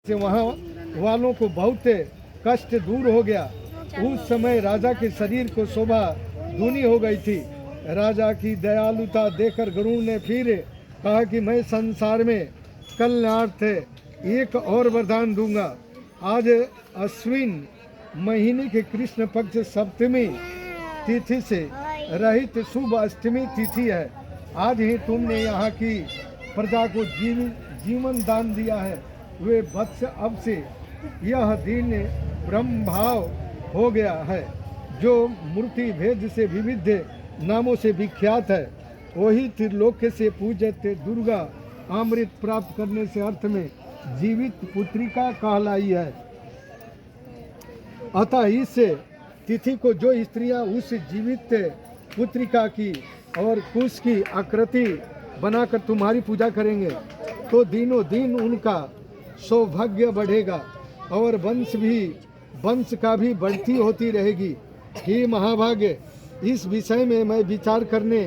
से वहाँ वालों को बहुत कष्ट दूर हो गया। उस समय राजा के शरीर को शोभा दूनी हो गई थी। राजा की दयालुता देखकर गरुड़ ने फिर कहा कि मैं संसार में कल्याणार्थ एक और वरदान दूंगा। आज अश्विन महीने के कृष्ण पक्ष सप्तमी तिथि से रहित शुभ अष्टमी तिथि है। आज ही तुमने यहाँ की प्रजा को जीवन दान दिया है। वे वत्स अब से यह दिन ब्रह्म भाव हो गया है, जो मूर्ति भेद से विविध नामों से विख्यात है। वही त्रिलोक्य से पूजित दुर्गा अमृत प्राप्त करने से अर्थ में जीवित पुत्रिका कहलाई है। अतः इस तिथि को जो स्त्रियां उस जीवित पुत्रिका की और कुश की आकृति बनाकर तुम्हारी पूजा करेंगे तो दिनों दिन उनका सौभाग्य बढ़ेगा और वंश का भी बढ़ती होती रहेगी। हे महाभाग्य, इस विषय में मैं विचार करने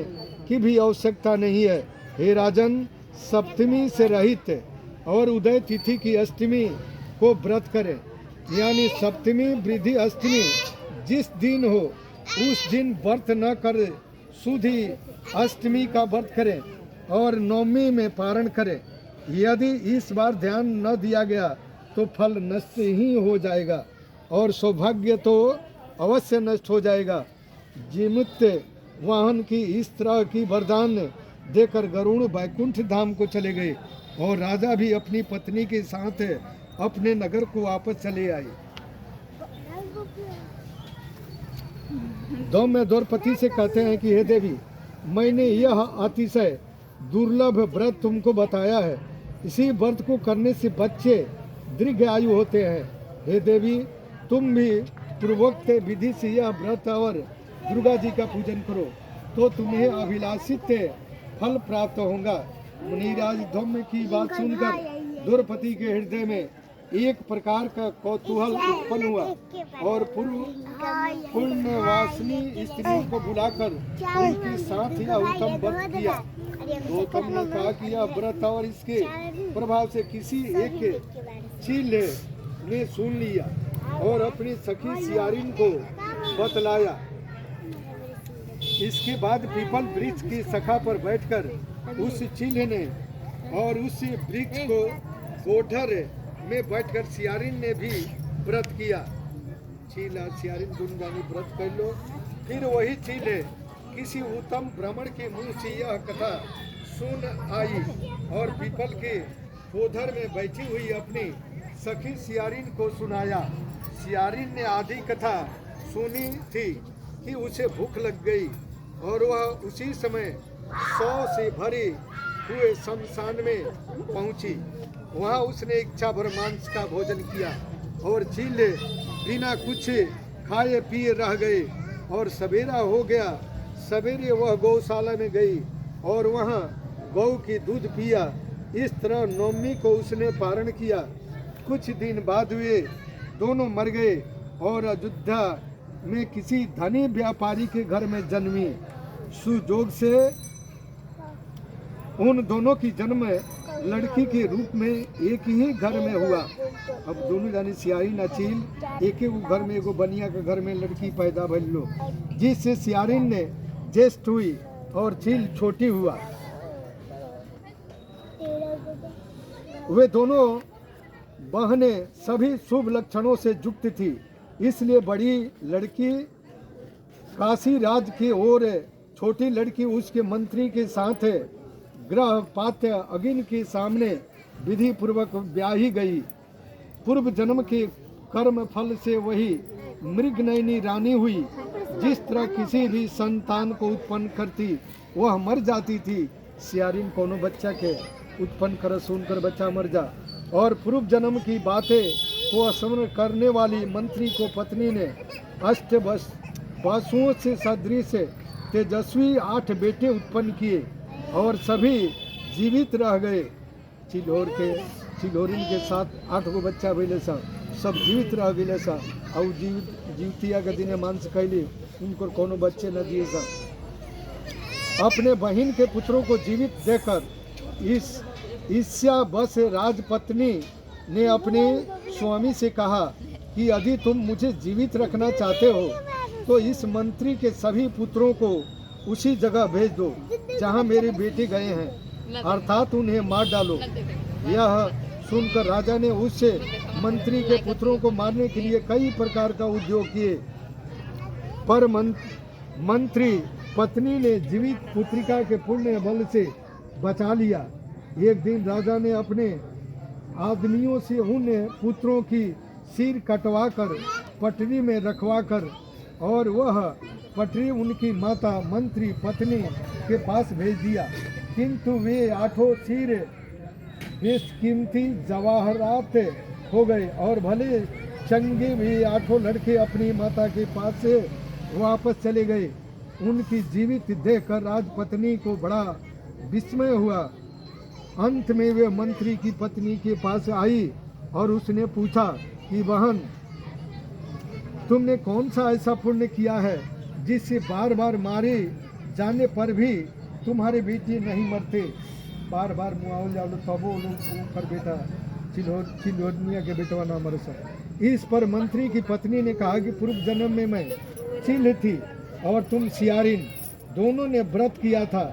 की भी आवश्यकता नहीं है। हे राजन, सप्तमी से रहित और उदय तिथि की अष्टमी को व्रत करें, यानी सप्तमी वृद्धि अष्टमी जिस दिन हो उस दिन व्रत न कर शुद्धि अष्टमी का व्रत करें और नवमी में पारण करें। यदि इस बार ध्यान न दिया गया तो फल नष्ट ही हो जाएगा और सौभाग्य तो अवश्य नष्ट हो जाएगा। जीवित वाहन की इस तरह की वरदान देकर गरुड़ वैकुंठ धाम को चले गए और राजा भी अपनी पत्नी के साथ अपने नगर को वापस चले आए। दौम्य द्रौपदी से कहते हैं कि हे देवी, मैंने यह अतिशय दुर्लभ व्रत तुमको बताया है। इसी व्रत को करने से बच्चे दीर्घ आयु होते हैं। हे देवी, तुम भी पूर्वोक्त विधि से यह व्रत और दुर्गा जी का पूजन करो तो तुम्हें अभिलाषित फल प्राप्त होगा। मुनिराज धौम्य की बात सुनकर द्रौपदी के हृदय में एक प्रकार का कौतूहल उत्पन्न हुआ और पूर्णवासिनी स्त्रियों को बुलाकर उनके साथ यह उत्तम व्रत किया। गौतम ने कहा कि यह व्रत और इसके प्रभाव से किसी एक चील ने सुन लिया और अपनी सखी सियारिन को बतलाया। इसके बाद पीपल वृक्ष की शाखा पर बैठकर उस चील ने और उस वृक्ष को कोठर में बैठकर सियारिन ने भी व्रत किया। चील सियारिन गुणगानी व्रत कर लो। फिर वही चील किसी उत्तम ब्राह्मण के मुंह से यह कथा सुन आई और पीपल के कोठर में बैठी हुई अपनी सखी सियारिन को सुनाया। सियारिन ने आधी कथा सुनी थी कि उसे भूख लग गई और वह उसी समय 100 से भरे हुए शमशान में पहुंची। वहाँ उसने इच्छा भर मांस का भोजन किया और चील बिना कुछ खाए पिए रह गए और सवेरा हो गया। सवेरे वह गौशाला में गई और वहाँ गौ की दूध पिया। इस तरह नवमी को उसने पारण किया। कुछ दिन बाद वे दोनों मर गए और अयोध्या में किसी धनी व्यापारी के घर में जन्मी। सुजोग से उन दोनों की जन्म लड़की के रूप में एक ही घर में हुआ। अब दोनों जानी सियारिन चील एक ही घर में एगो बनिया के घर में लड़की पैदा भइल लो, जिससे सियारिन ने ज्येष्ठ हुई और चील छोटी हुआ। वे दोनों बहनें सभी शुभ लक्षणों से युक्त थी, इसलिए बड़ी लड़की काशी राज की ओर, छोटी लड़की उसके मंत्री के साथ ग्रह पात्य अगिन के सामने विधि पूर्वक ब्याही गई। पूर्व जन्म के कर्म फल से वही मृगनयनी रानी हुई। जिस तरह किसी भी संतान को उत्पन्न करती वह मर जाती थी, सियारिन कोनो बच्चा के उत्पन्न कर सुनकर बच्चा मर जा। और पूर्व जन्म की बातें को स्मरण करने वाली मंत्री को पत्नी ने अष्ट वसुओं से सदृश तेजस्वी 8 बेटे उत्पन्न किए और सभी जीवित रह गए। चिल्होरिन के साथ 8 गो बच्चा भैले सा, सब जीवित रह गए सा और जीवतिया के दिन मांस कैली, उनको कोनो बच्चे न दिए सा। अपने बहन के पुत्रों को जीवित देकर इस ईर्ष्या बस राजपत्नी ने अपने स्वामी से कहा कि यदि तुम मुझे जीवित रखना चाहते हो तो इस मंत्री के सभी पुत्रों को उसी जगह भेज दो जहाँ मेरे बेटे गए हैं, अर्थात उन्हें मार डालो। यह सुनकर राजा ने उससे मंत्री के पुत्रों को मारने के लिए कई प्रकार का उद्योग किए, पर मंत्री पत्नी ने जीवित पुत्रिका के पुण्य बल से बचा लिया। एक दिन राजा ने अपने आदमियों से उन पुत्रों की सिर कटवाकर पटरी में रखवाकर और वह पटरी उनकी माता मंत्री पत्नी के पास भेज दिया, किंतु वे 8 सिर बेशकीमती जवाहरात हो गए और भले चंगे भी 8 लड़के अपनी माता के पास से वापस चले गए। उनकी जीवित देखकर राजपत्नी को बड़ा विस्मय हुआ। अंत में वे मंत्री की पत्नी के पास आई और उसने पूछा कि बहन, तुमने कौन सा ऐसा पुण्य किया है जिससे बार बार मारे जाने पर भी तुम्हारे बेटे नहीं मरते? बार बार मुआवल जाओ तबो लोग पर बेटा चिल्होनिया के बेटवा ना मर सक। इस पर मंत्री की पत्नी ने कहा कि पूर्व जन्म में मैं चिल्ह थी और तुम सियारिन, दोनों ने व्रत किया था।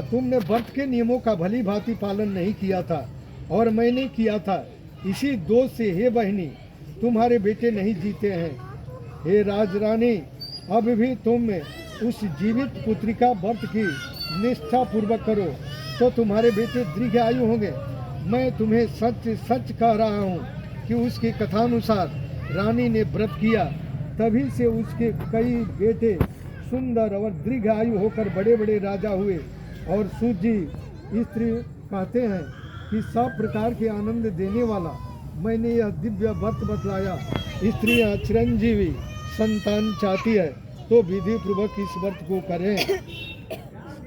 तुमने व्रत के नियमों का भली भांति पालन नहीं किया था और मैंने किया था। इसी दोष से हे बहनी, तुम्हारे बेटे नहीं जीते हैं। हे राजरानी, अब भी तुम उस जीवित पुत्रिका व्रत की निष्ठा पूर्वक करो तो तुम्हारे बेटे दीर्घ आयु होंगे। मैं तुम्हें सच सच कह रहा हूँ कि उसकी कथानुसार रानी ने व्रत किया, तभी से उसके कई बेटे सुंदर और दीर्घ आयु होकर बड़े बड़े राजा हुए। और सूजी स्त्री कहते हैं कि सब प्रकार के आनंद देने वाला मैंने यह दिव्य व्रत बतलाया। स्त्रियाँ चिरंजीवी संतान चाहती है तो विधि पूर्वक इस व्रत को करें।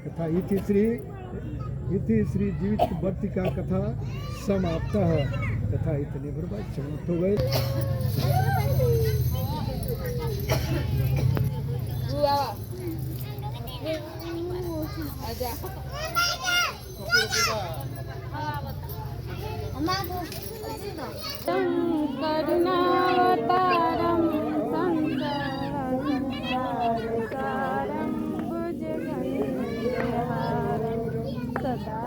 कथा इति श्री जीवित व्रत का कथा समाप्त है। कथा इतने बर्बाद समाप्त हो गए। करुणावतारं संसारसारं भुजगेन्द्रहारं सदा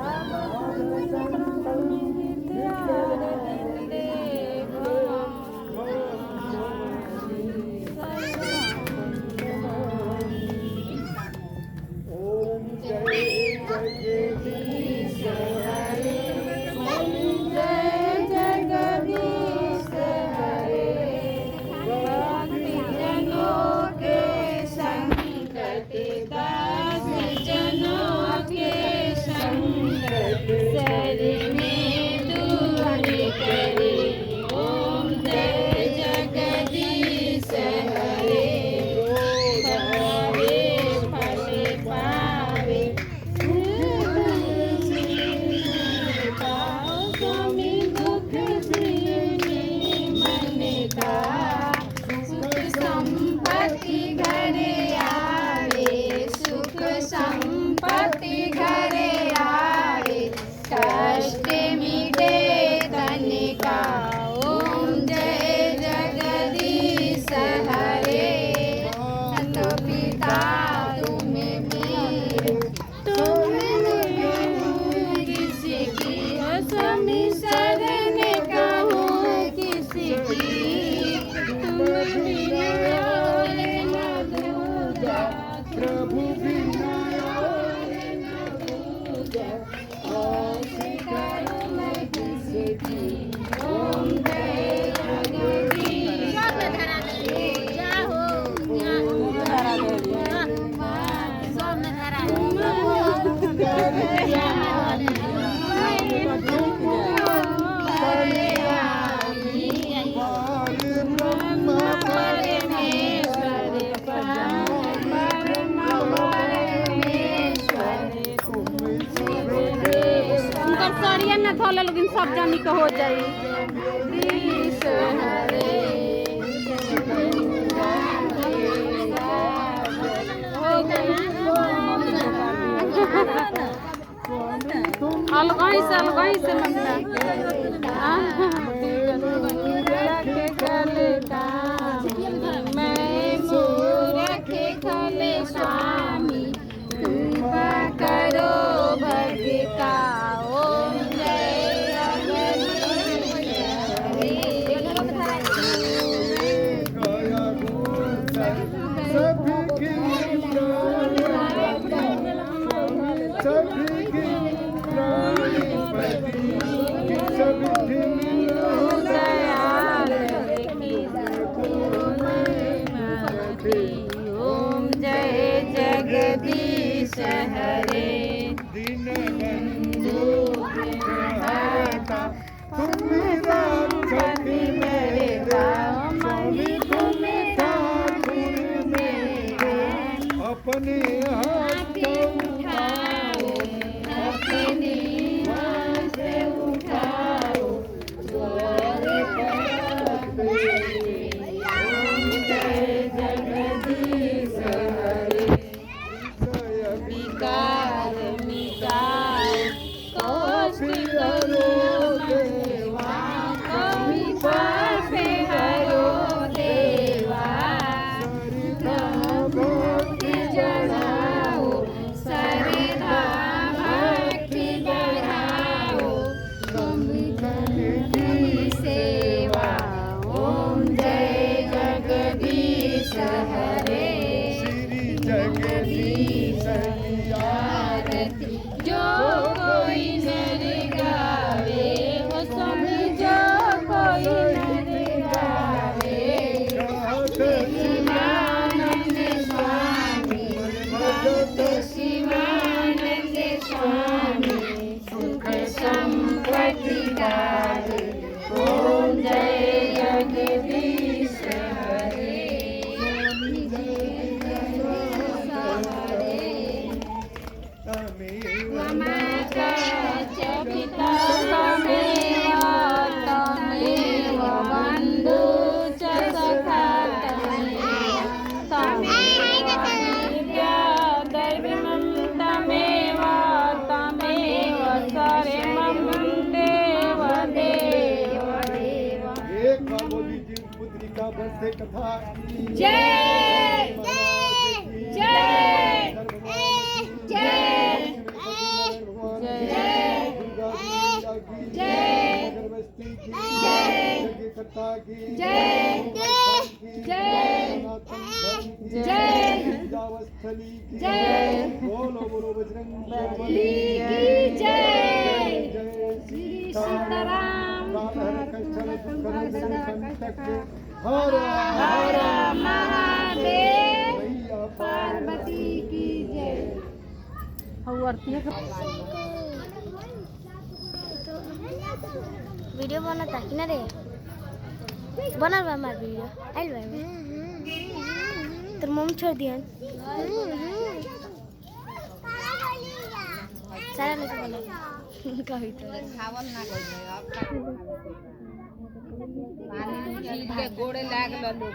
थोड़ा लेकिन सब जानी का हो जाए। अलगाई से मंगला के गले मैं मूरख खले स्वामी कृपा करो भगता ओम जय ओम जय जगदीश हरे दीन बंधु विघ्नहर्ता तुम रक्षक मेरे राम स्वामी तुम ठाकुर मेरे अपने हाथ उठाओ अपने हाथ उठाओ द्वार पर ओम जय जगदीश हरे विकार मिटाओ कष्ट करो देवा कभी पापे हरो देवा भक्ति जगाओ सरिधा भक्ति बढ़ाओ संविधान की सेवा ओम जय जगदीश हरे श्री जगदीश आरती जो कोई नर गावे हो सभी जो कोई नर गावे शिवानंद स्वामी भक्त शिवानंद स्वामी सुख संपत्ति गावे ओम जय जगदीश हरे पिता तमेव तमेव बन्धु च सखा तमेव विद्या दैवं तमेव तमेव शरणं देव देव एक बार बोली जी पुत्रिका बसे कथा जय जय जय बोलो बोलो बजरंग सीताराम हर हर महादेव पार्वती की जय वीडियो बनाता कि ना रे बना बा हमार वीडियो आइल बा तोर मम्मी छोड़ दियन सारा लोग बना कही तो खावल ना कोई पानी जीव के गोड़े लागल लोग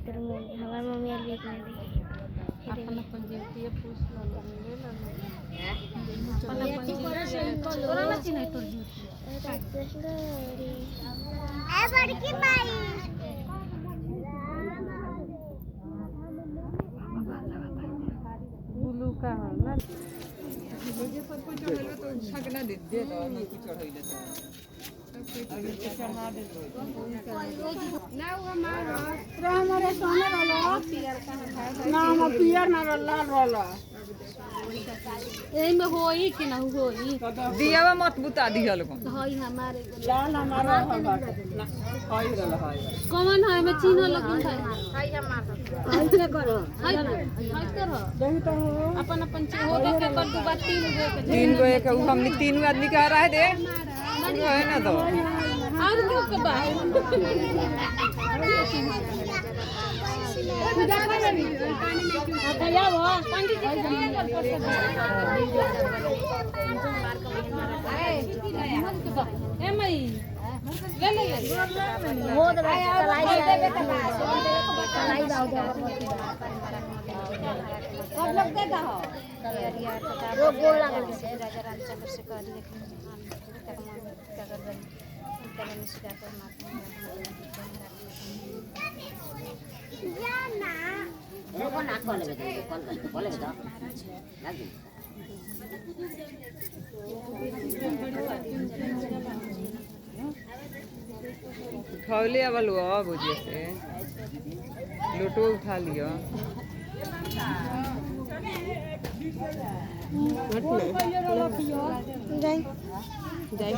तोर मम्मी हमार मम्मी आइल एक ना अपन अपन जीवतीय पूछ लो ले लो तोरा ना चिन्ह तोर ए बड़की माई बुलू का है ना मुझे सब कुछ चढ़ैले तो छकना दे दे दो ना कुछ चढ़ैले तो हमारे सोने वाला ना हम पियर ना लाल वाला एही में होई कि ना होई दियावा मत बुता दिया लोग होई हमारे लाल हमारा हाई रहल हाई कौन है मैं चिन्ह लगी है हाय हमारा हाय के करो हाय करो जही तो अपन अपन हो के कर दू बात तीन तीन गो गो एक हमनी तीन आदमी का रहा दे है ना तो और क्यों के बा पूजा कर रही पानी में क्यों भैया वो पंडित जी के ए मई ले ले हो दे चलाई देबे त चलाई दाओ दे सब लोग देता हो वो गोड़ लागल राजा रामचंद्र से कह दिए कि तक मन अगर बनी तब मिश्रा को उठौले अब लो बुझिए से लोटो उठा लियो जाई